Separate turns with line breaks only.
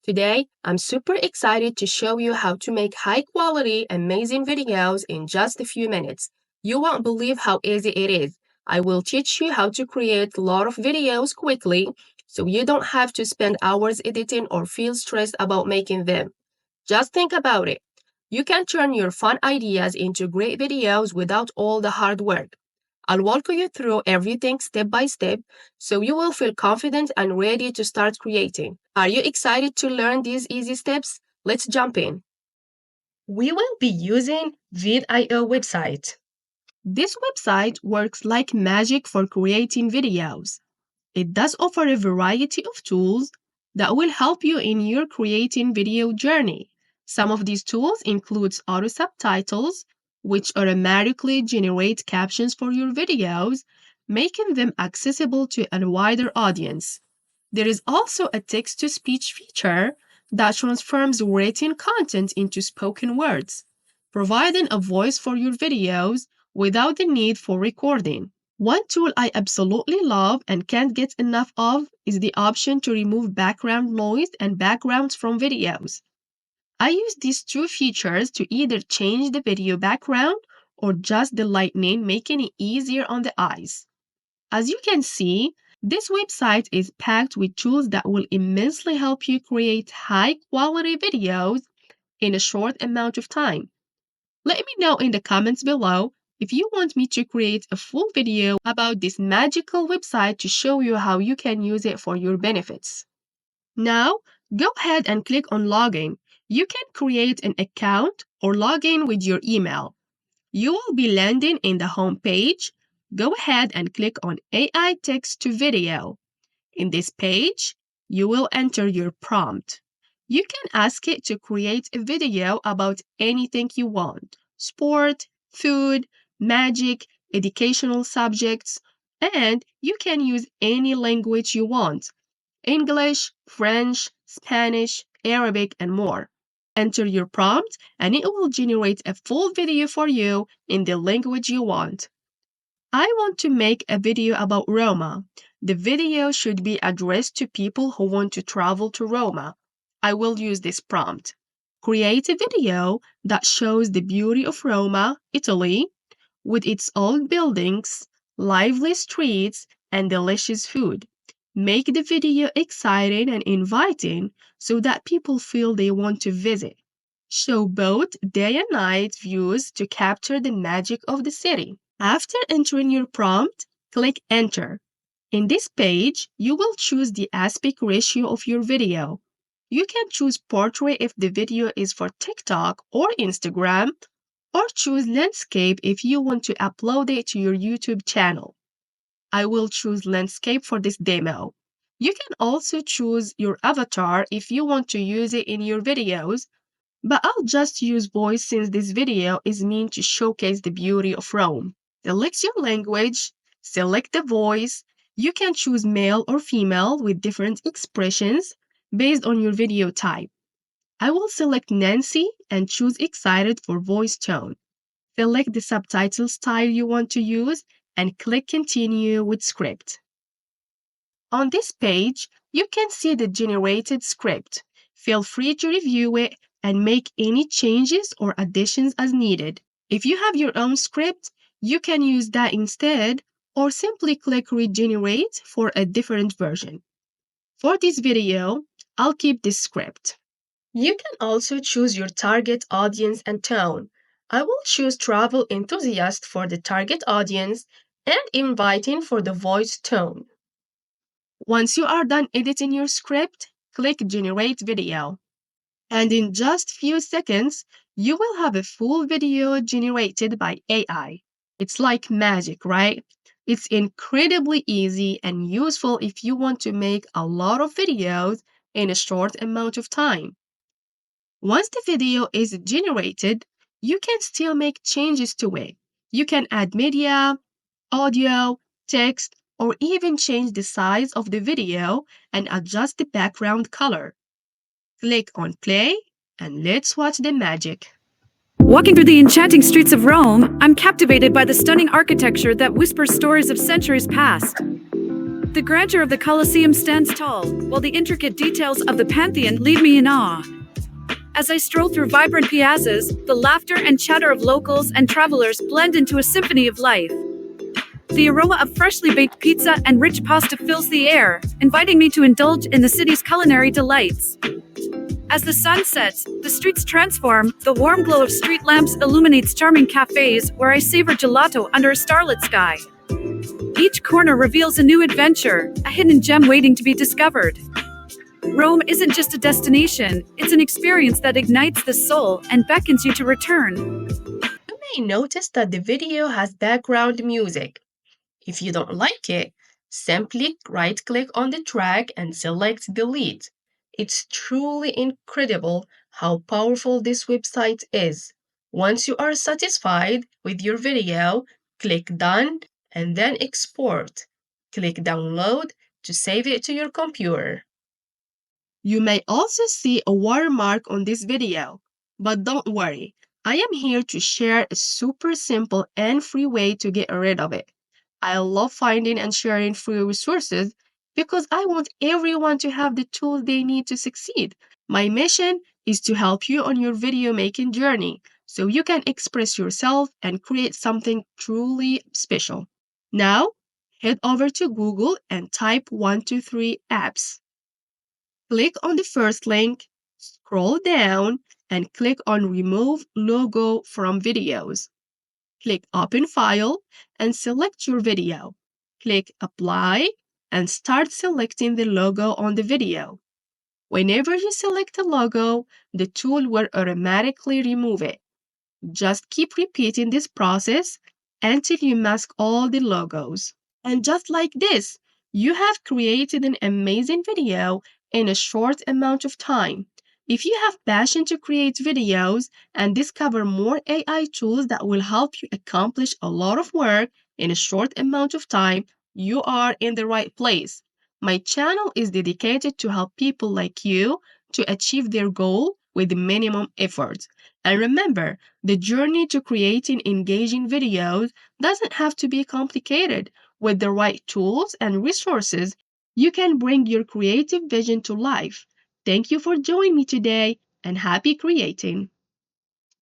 Today, I'm super excited to show you how to make high-quality, amazing videos in just a few minutes. You won't believe how easy it is. I will teach you how to create a lot of videos quickly so you don't have to spend hours editing or feel stressed about making them. Just think about it. You can turn your fun ideas into great videos without all the hard work. I'll walk you through everything step by step so you will feel confident and ready to start creating. Are you excited to learn these easy steps? Let's jump in. We will be using Vidio website. This website works like magic for creating videos. It does offer a variety of tools that will help you in your creating video journey. Some of these tools include auto subtitles, which automatically generate captions for your videos, making them accessible to a wider audience. There is also a text-to-speech feature that transforms written content into spoken words, providing a voice for your videos without the need for recording. One tool I absolutely love and can't get enough of is the option to remove background noise and backgrounds from videos. I use these two features to either change the video background or just the lightning, making it easier on the eyes. As you can see, this website is packed with tools that will immensely help you create high-quality videos in a short amount of time. Let me know in the comments below if you want me to create a full video about this magical website to show you how you can use it for your benefits. Now, go ahead and click on Login. You can create an account or log in with your email. You will be landing in the home page. Go ahead and click on AI Text to Video. In this page, you will enter your prompt. You can ask it to create a video about anything you want: sport, food, magic, educational subjects, and you can use any language you want: English, French, Spanish, Arabic, and more. Enter your prompt and it will generate a full video for you in the language you want. I want to make a video about Roma. The video should be addressed to people who want to travel to Roma. I will use this prompt. Create a video that shows the beauty of Roma, Italy, with its old buildings, lively streets, and delicious food. Make the video exciting and inviting so that people feel they want to visit. Show both day and night views to capture the magic of the city. After entering your prompt, click Enter. In this page, you will choose the aspect ratio of your video. You can choose portrait if the video is for TikTok or Instagram, or choose landscape if you want to upload it to your YouTube channel. I will choose landscape for this demo. You can also choose your avatar if you want to use it in your videos, but I'll just use voice since this video is meant to showcase the beauty of Rome. Select your language, select the voice. You can choose male or female with different expressions based on your video type. I will select Nancy and choose excited for voice tone. Select the subtitle style you want to use and click Continue with Script. On this page, you can see the generated script. Feel free to review it and make any changes or additions as needed. If you have your own script, you can use that instead or simply click Regenerate for a different version. For this video, I'll keep this script. You can also choose your target audience and tone. I will choose travel enthusiast for the target audience and inviting for the voice tone. Once you are done editing your script, click Generate Video. And in just few seconds, you will have a full video generated by AI. It's like magic, right? It's incredibly easy and useful if you want to make a lot of videos in a short amount of time. Once the video is generated, you can still make changes to it. You can add media, audio, text, or even change the size of the video and adjust the background color. Click on play and let's watch the magic.
Walking through the enchanting streets of Rome, I'm captivated by the stunning architecture that whispers stories of centuries past. The grandeur of the Colosseum stands tall, while the intricate details of the Pantheon leave me in awe. As I stroll through vibrant piazzas, the laughter and chatter of locals and travelers blend into a symphony of life. The aroma of freshly baked pizza and rich pasta fills the air, inviting me to indulge in the city's culinary delights. As the sun sets, the streets transform, the warm glow of street lamps illuminates charming cafes where I savor gelato under a starlit sky. Each corner reveals a new adventure, a hidden gem waiting to be discovered. Rome isn't just a destination, it's an experience that ignites the soul and beckons you to return.
You may notice that the video has background music. If you don't like it, simply right-click on the track and select Delete. It's truly incredible how powerful this website is. Once you are satisfied with your video, click Done and then Export. Click Download to save it to your computer. You may also see a watermark on this video, but don't worry, I am here to share a super simple and free way to get rid of it. I love finding and sharing free resources because I want everyone to have the tools they need to succeed. My mission is to help you on your video making journey so you can express yourself and create something truly special. Now, head over to Google and type 123 apps. Click on the first link, scroll down, and click on Remove Logo from Videos. Click Open File and select your video. Click Apply and start selecting the logo on the video. Whenever you select a logo, the tool will automatically remove it. Just keep repeating this process until you mask all the logos. And just like this, you have created an amazing video in a short amount of time. If you have passion to create videos and discover more AI tools that will help you accomplish a lot of work in a short amount of time, you are in the right place. My channel is dedicated to help people like you to achieve their goal with minimum effort. And remember, the journey to creating engaging videos doesn't have to be complicated. With the right tools and resources, you can bring your creative vision to life. Thank you for joining me today and happy creating!